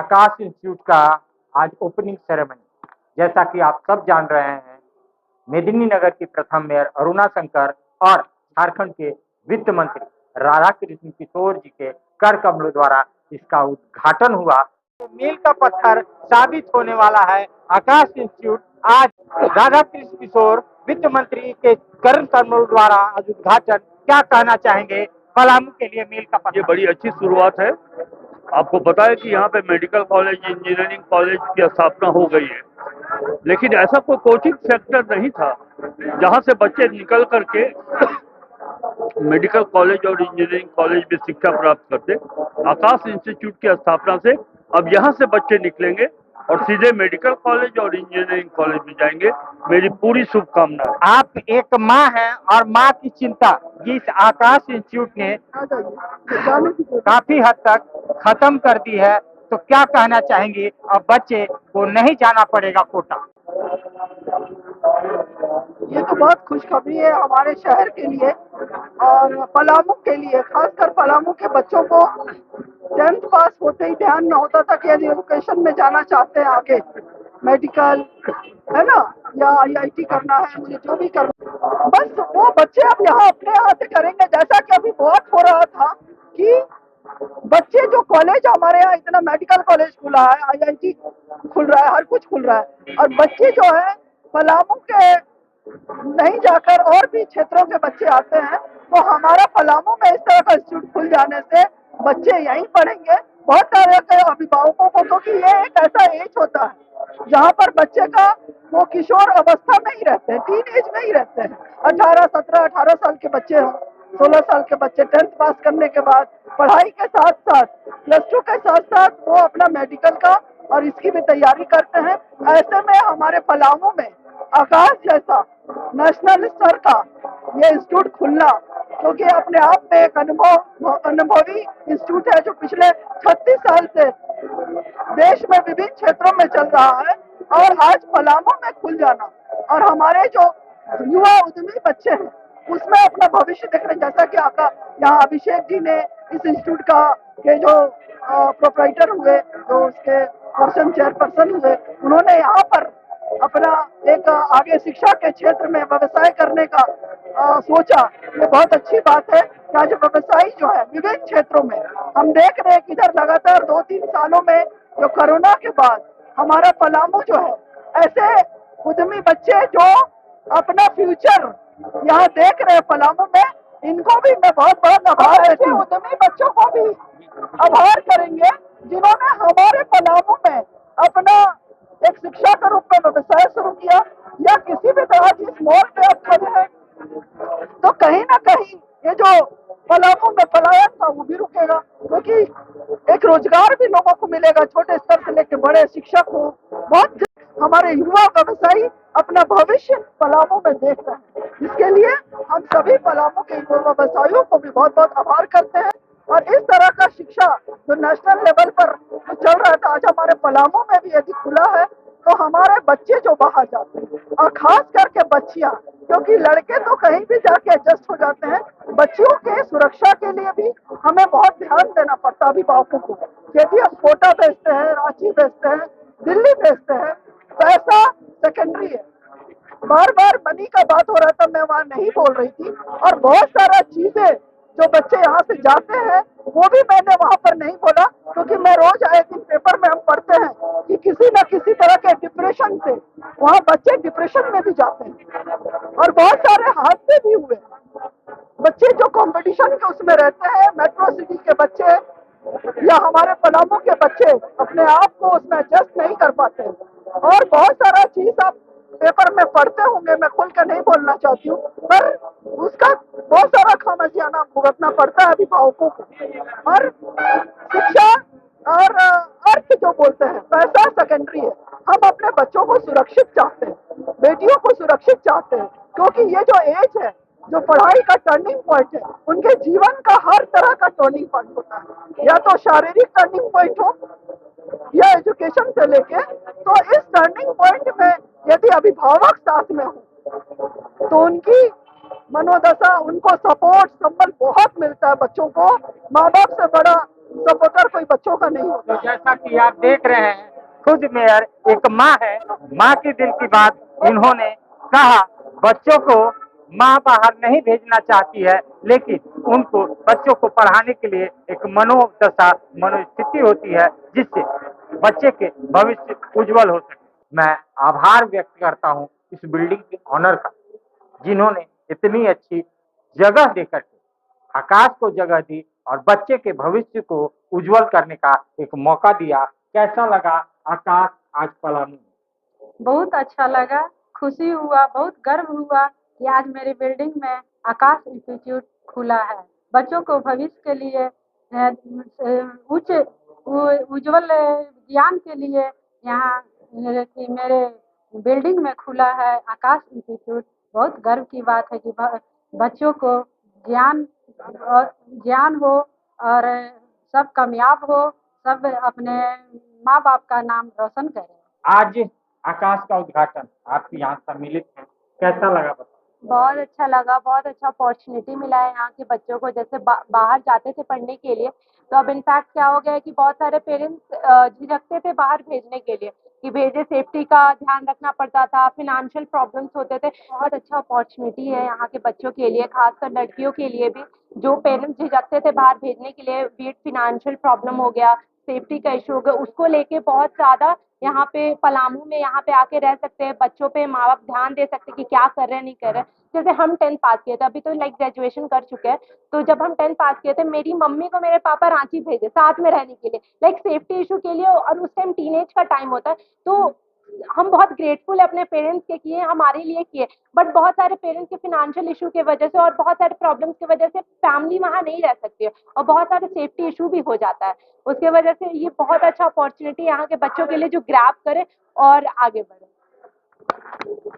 आकाश institute का आज opening ceremony. जैसा कि आप सब जान रहे हैं, मेदिनीनगर की प्रथम मेयर अरुणा शंकर और झारखंड के वित्त मंत्री राधा कृष्ण किशोर जी के कर कमलों द्वारा इसका उद्घाटन हुआ। तो मील का पत्थर साबित होने वाला है आकाश इंस्टीट्यूट। आज राधा कृष्ण किशोर वित्त मंत्री के कर कमलों द्वारा आज उद्घाटन। क्या कहना चाहेंगे पलामू के लिए मील का पत्थर? ये बड़ी अच्छी शुरुआत है। आपको पता है कि यहाँ पे मेडिकल कॉलेज, इंजीनियरिंग कॉलेज की स्थापना हो गई है, लेकिन ऐसा कोई कोचिंग सेक्टर नहीं था जहाँ से बच्चे निकल करके मेडिकल कॉलेज और इंजीनियरिंग कॉलेज में शिक्षा प्राप्त करते। आकाश इंस्टीट्यूट की स्थापना से अब यहाँ से बच्चे निकलेंगे और सीधे मेडिकल कॉलेज और इंजीनियरिंग कॉलेज में जाएंगे। मेरी पूरी शुभकामनाएं। आप एक माँ हैं और माँ की चिंता जिस आकाश इंस्टीट्यूट ने काफी हद तक खत्म कर दी है, तो क्या कहना चाहेंगे? अब बच्चे को नहीं जाना पड़ेगा कोटा। ये तो बहुत खुशखबरी है हमारे शहर के लिए और पलामू के लिए, खासकर पलामू के बच्चों को 10th पास होते ही ध्यान में होता था कि यदि एजुकेशन में जाना चाहते हैं आगे, मेडिकल है ना, या IIT करना है, मुझे जो भी करना, बस वो बच्चे अब यहाँ अपने हाथ से करेंगे। जैसा कि अभी बहुत हो रहा था कि बच्चे जो कॉलेज, हमारे यहाँ इतना मेडिकल कॉलेज खुला है, IIT खुल रहा है, हर कुछ खुल रहा है, और बच्चे जो है पलामू के नहीं जाकर और भी क्षेत्रों के बच्चे आते हैं। तो हमारा पलामू में इस तरह का इंस्टीट्यूट खुल जाने से बच्चे यहीं पढ़ेंगे। बहुत सारे के अभिभावकों को, क्योंकि ये एक ऐसा एज होता है जहाँ पर बच्चे का वो किशोर अवस्था में ही रहते हैं, टीन एज में ही रहते हैं। 18 साल के बच्चे हों, 16 साल के बच्चे 10th पास करने के बाद पढ़ाई के साथ साथ +2 के साथ साथ वो अपना मेडिकल का और इसकी भी तैयारी करते हैं। ऐसे में हमारे पलामू में आकाश जैसा नेशनल स्तर का ये इंस्टीट्यूट खुलना, क्योंकि अपने आप में एक अनुभवी इंस्टीट्यूट है जो पिछले 36 साल से देश में विभिन्न क्षेत्रों में चल रहा है, और आज पलामू में खुल जाना और हमारे जो युवा उद्यमी बच्चे हैं उसमें अपना भविष्य देख रहे हैं। जैसा कि यहाँ अभिषेक जी ने इस इंस्टीट्यूट का के जो प्रोप्राइटर हुए, जो उसके पर्सन चेयरपर्सन हुए, उन्होंने यहाँ पर अपना एक आगे शिक्षा के क्षेत्र में व्यवसाय करने का सोचा। ये बहुत अच्छी बात है कि आज व्यवसायी जो है विभिन्न क्षेत्रों में, हम देख रहे हैं कि इधर लगातार 2-3 सालों में जो कोरोना के बाद हमारा पलामू जो है, ऐसे उद्यमी बच्चे जो अपना फ्यूचर यहाँ देख रहे हैं पलामू में, इनको भी मैं बहुत बहुत आभार देती हूँ। उद्यमी बच्चों को भी आभार करेंगे जिन्होंने हमारे पलामू में अपना एक शिक्षा के रूप में व्यवसाय शुरू किया, या किसी भी तरह की स्मॉल पे आप खड़े हैं तो कहीं ना कहीं ये जो पलामू में पलायन था वो भी रुकेगा, क्योंकि एक रोजगार भी लोगों को मिलेगा, छोटे स्तर से लेकर बड़े शिक्षक हो। बहुत हमारे युवा व्यवसायी अपना भविष्य पलामू में देख रहे हैं, जिसके लिए हम सभी पलामू के युवा व्यवसायियों को भी बहुत बहुत आभार करते हैं। और इस तरह का शिक्षा जो नेशनल लेवल पर चल रहा था, आज हमारे पलामू में भी यदि खुला है तो हमारे बच्चे जो बाहर जाते हैं, और खास करके बच्चियां, क्योंकि लड़के तो कहीं भी जाके एडजस्ट हो जाते हैं, बच्चियों के सुरक्षा के लिए भी हमें बहुत ध्यान देना पड़ता है अभिभावकों को। यदि हम कोटा भेजते हैं, रांची भेजते हैं, दिल्ली भेजते हैं, पैसा सेकेंडरी है। बार बार मनी का बात हो रहा था, मैं वहाँ नहीं बोल रही थी, और बहुत सारा चीजें जो बच्चे यहाँ से जाते हैं वो भी मैंने वहाँ पर नहीं बोला, क्योंकि मैं रोज आए दिन पेपर में हम पढ़ते हैं कि किसी न किसी तरह के डिप्रेशन से वहाँ बच्चे डिप्रेशन में भी जाते हैं, और बहुत सारे हादसे भी हुए। बच्चे जो कंपटीशन के उसमें रहते हैं, मेट्रो सिटी के बच्चे या हमारे पलामू के बच्चे अपने आप को उसमें एडजस्ट नहीं कर पाते, और बहुत सारा चीज आप पेपर में पढ़ते होंगे, मैं खुल कर नहीं बोलना चाहती हूँ, पर उसका बहुत सारा खामियाजा भुगतना पड़ता है अभिभावकों को। और शिक्षा और अर्थ जो बोलते हैं, पैसा सेकेंडरी है। हम अपने बच्चों को सुरक्षित चाहते हैं, बेटियों को सुरक्षित चाहते हैं, क्योंकि ये जो एज है, जो पढ़ाई का टर्निंग पॉइंट है, उनके जीवन का हर तरह का टर्निंग पॉइंट होता है, या तो शारीरिक टर्निंग पॉइंट हो या एजुकेशन से लेके। तो इस टर्निंग पॉइंट में यदि अभिभावक साथ में हो तो उनकी मनोदशा, उनको सपोर्ट संबल बहुत मिलता है। बच्चों को माँ बाप से बड़ा सपोर्टर कोई बच्चों का नहीं होता। तो जैसा कि आप देख रहे हैं, खुद मेयर एक माँ है, माँ के दिल की बात इन्होंने कहा। बच्चों को माँ बाहर नहीं भेजना चाहती है, लेकिन उनको बच्चों को पढ़ाने के लिए एक मनोदशा मनोस्थिति होती है, जिससे बच्चे के भविष्य उज्जवल हो सके। मैं आभार व्यक्त करता हूँ इस बिल्डिंग के ऑनर का, जिन्होंने इतनी अच्छी जगह देकर के आकाश को जगह दी और बच्चे के भविष्य को उज्जवल करने का एक मौका दिया। कैसा लगा आकाश आज पलामू में? बहुत अच्छा लगा, खुशी हुआ, बहुत गर्व हुआ कि आज मेरी बिल्डिंग में आकाश इंस्टीट्यूट खुला है। बच्चों को भविष्य के लिए उच्च उज्जवल ज्ञान के लिए यहाँ कि मेरे बिल्डिंग में खुला है आकाश इंस्टीट्यूट। बहुत गर्व की बात है कि बच्चों को ज्ञान हो और सब कामयाब हो, सब अपने माँ बाप का नाम रोशन करें। आज आकाश का उद्घाटन आपके यहाँ सम्मिलित है, कैसा लगा बताओ? बहुत अच्छा लगा, बहुत अच्छा अपॉर्चुनिटी मिला है यहाँ के बच्चों को। जैसे बाहर जाते थे पढ़ने के लिए, तो अब इनफैक्ट क्या हो गया है कि बहुत सारे पेरेंट्स झिझकते थे बाहर भेजने के लिए कि भेजे, सेफ्टी का ध्यान रखना पड़ता था, फिनेंशियल प्रॉब्लम्स होते थे। बहुत अच्छा अपॉर्चुनिटी है यहाँ के बच्चों के लिए, खासकर लड़कियों के लिए भी। जो पेरेंट्स झिझकते थे बाहर भेजने के लिए, बीट फिनेंशियल प्रॉब्लम हो गया, सेफ्टी का इशू हो गया, उसको लेके बहुत ज़्यादा यहाँ पे पलामू में यहाँ पे आके रह सकते हैं। बच्चों पे माँ बाप ध्यान दे सकते हैं कि क्या कर रहे हैं, नहीं कर रहे हैं। जैसे हम 10th पास किए थे, अभी तो लाइक ग्रेजुएशन कर चुके हैं, तो जब हम 10th पास किए थे, मेरी मम्मी को मेरे पापा रांची भेजे साथ में रहने के लिए, लाइक सेफ्टी इशू के लिए, और उस टाइम टीनेज का टाइम होता है। तो हम बहुत ग्रेटफुल है अपने पेरेंट्स के किए, हमारे लिए किए। बट बहुत सारे पेरेंट्स के फिनेंशियल इशू की वजह से और बहुत सारे प्रॉब्लम्स की वजह से फैमिली वहाँ नहीं रह सकती है, और बहुत सारे सेफ्टी इशू भी हो जाता है। उसके वजह से ये बहुत अच्छा अपॉर्चुनिटी यहाँ के बच्चों के लिए, जो ग्रैब करे और आगे बढ़े।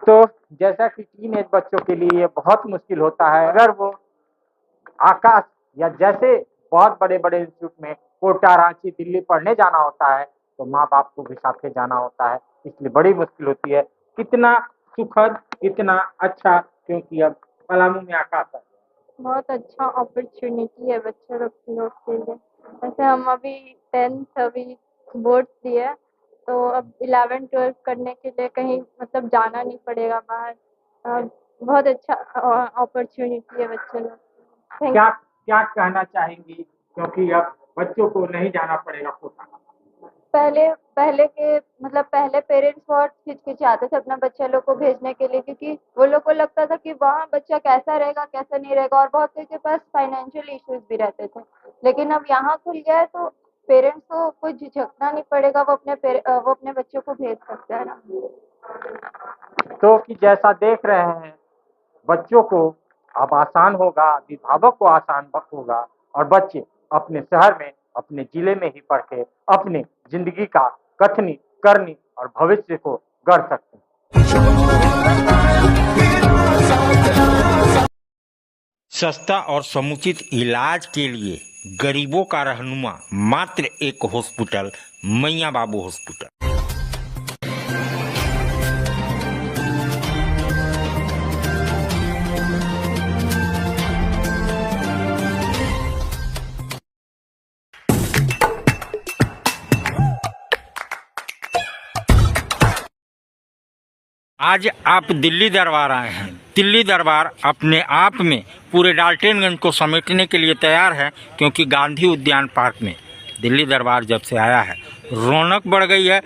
तो जैसा कि टीनेज बच्चों के लिए ये बहुत मुश्किल होता है, अगर वो आकाश या जैसे बहुत बड़े बड़े इंस्टीट्यूट में कोटा, रांची, दिल्ली पढ़ने जाना होता है, तो माँ बाप को भी साथ में जाना होता है, इसलिए बड़ी मुश्किल होती है। कितना सुखद, कितना अच्छा, क्योंकि अब पलामू में आकाश है। बहुत अच्छा अपॉर्चुनिटी है बच्चे लोग के लिए। जैसे हम अभी 10th अभी बोर्ड दिए, तो अब 11th 12th करने के लिए कहीं मतलब जाना नहीं पड़ेगा बाहर। बहुत अच्छा अपॉर्चुनिटी है बच्चे लोग। क्या क्या कहना चाहेंगी, क्योंकि अब बच्चों को नहीं जाना पड़ेगा कोटा? पहले पेरेंट्स बहुत हिचकिचाते थे अपना बच्चे लोग को भेजने के लिए, क्योंकि वो लोग को लगता था कि वहाँ बच्चा कैसा रहेगा कैसा नहीं रहेगा, और बहुत से के पास फाइनेंशियल इश्यूज भी रहते थे। लेकिन अब यहाँ खुल गया है, तो पेरेंट्स को कोई झिझकना नहीं पड़ेगा, वो अपने बच्चों को भेज सकते हैं ना। तो कि जैसा देख रहे हैं, बच्चों को अब आसान होगा, अभिभावक को आसान होगा, और बच्चे अपने शहर में, अपने जिले में ही पढ़ के अपनी जिंदगी का कथनी करनी और भविष्य को गढ़ सकते हैं। सस्ता और समुचित इलाज के लिए गरीबों का रहनुमा मात्र एक हॉस्पिटल, मैया बाबू हॉस्पिटल। आज आप दिल्ली दरबार आए हैं। दिल्ली दरबार अपने आप में पूरे डाल्टनगंज को समेटने के लिए तैयार है, क्योंकि गांधी उद्यान पार्क में दिल्ली दरबार जब से आया है रौनक बढ़ गई है।